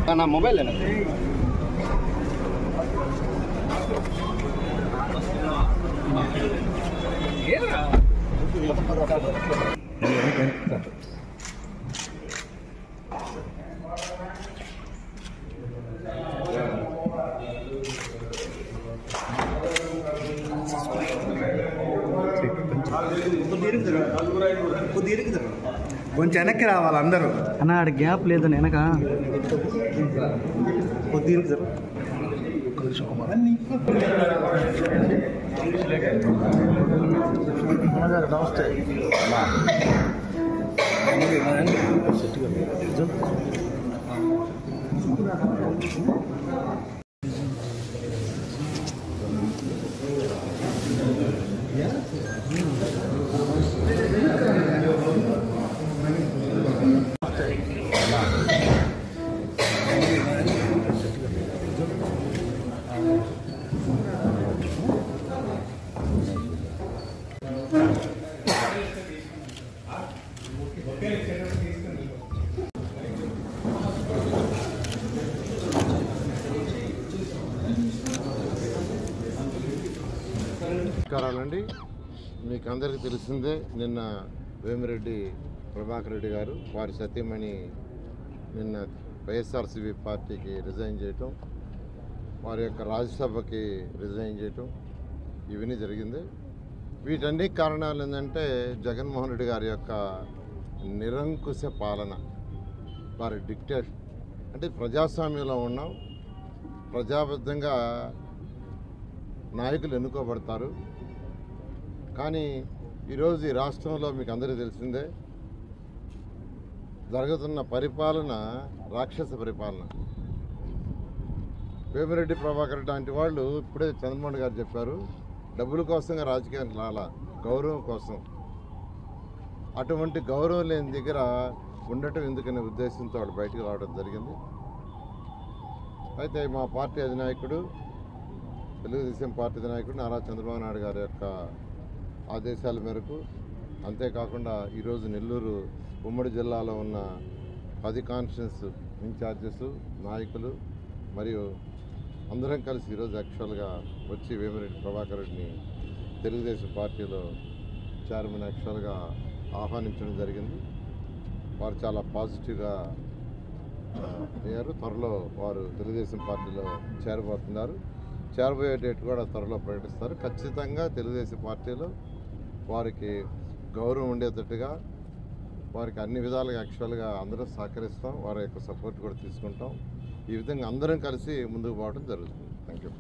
నా మొబైల్ కొంచెం వెనక్కి రావాలి అందరూ అన్న ఆడ గ్యాప్ లేదు వెనక నమస్తే నమస్కారాలండి. మీకు అందరికీ తెలిసిందే, నిన్న వేమిరెడ్డి ప్రభాకర్ రెడ్డి గారు వారి సతీమణి నిన్న వైఎస్ఆర్సీపీ పార్టీకి రిజైన్ చేయటం, వారి యొక్క రాజ్యసభకి రిజైన్ చేయటం ఇవన్నీ జరిగింది. వీటన్ని కారణాలు ఏంటంటే జగన్మోహన్ రెడ్డి గారి యొక్క నిరంకుశ పాలన, వారి డిక్టేషన్. అంటే ప్రజాస్వామ్యంలో ఉన్నాం, ప్రజాబద్ధంగా నాయకులు ఎన్నుకోబడతారు. కానీ ఈరోజు ఈ రాష్ట్రంలో మీకు అందరికీ తెలిసిందే, జరుగుతున్న పరిపాలన రాక్షస పరిపాలన. వేమిరెడ్డి ప్రభాకర్ లాంటి వాళ్ళు ఇప్పుడే చంద్రబాబు గారు చెప్పారు, డబ్బుల కోసంగా రాజకీయానికి రాలా, గౌరవం కోసం. అటువంటి గౌరవం లేని దగ్గర ఉండటం ఎందుకనే ఉద్దేశంతో వాడు బయటకు రావడం జరిగింది. అయితే మా పార్టీ అధినాయకుడు, తెలుగుదేశం పార్టీ అధినాయకుడు నారా చంద్రబాబు నాయుడు గారి యొక్క ఆదేశాల మేరకు, అంతేకాకుండా ఈరోజు నెల్లూరు ఉమ్మడి జిల్లాలో ఉన్న 10 కాన్స్టిట్యూన్స్ ఇన్ఛార్జెస్, నాయకులు మరియు అందరం కలిసి ఈరోజు యాక్చువల్గా వచ్చి వేమిరెడ్డి ప్రభాకర్ రెడ్డిని తెలుగుదేశం పార్టీలో చైర్మన్ యాక్చువల్గా ఆహ్వానించడం జరిగింది. వారు చాలా పాజిటివ్గా అయ్యారు. త్వరలో వారు తెలుగుదేశం పార్టీలో చేరబోతున్నారు. చేరబోయే డేట్ కూడా త్వరలో ప్రకటిస్తారు. ఖచ్చితంగా తెలుగుదేశం పార్టీలో వారికి గౌరవం ఉండేటట్టుగా, వారికి అన్ని విధాలుగా యాక్చువల్గా అందరూ సహకరిస్తాం, వారి యొక్క సపోర్ట్ కూడా తీసుకుంటాం. ఈ విధంగా అందరం కలిసి ముందుకు పోవడం జరుగుతుంది. Thank you.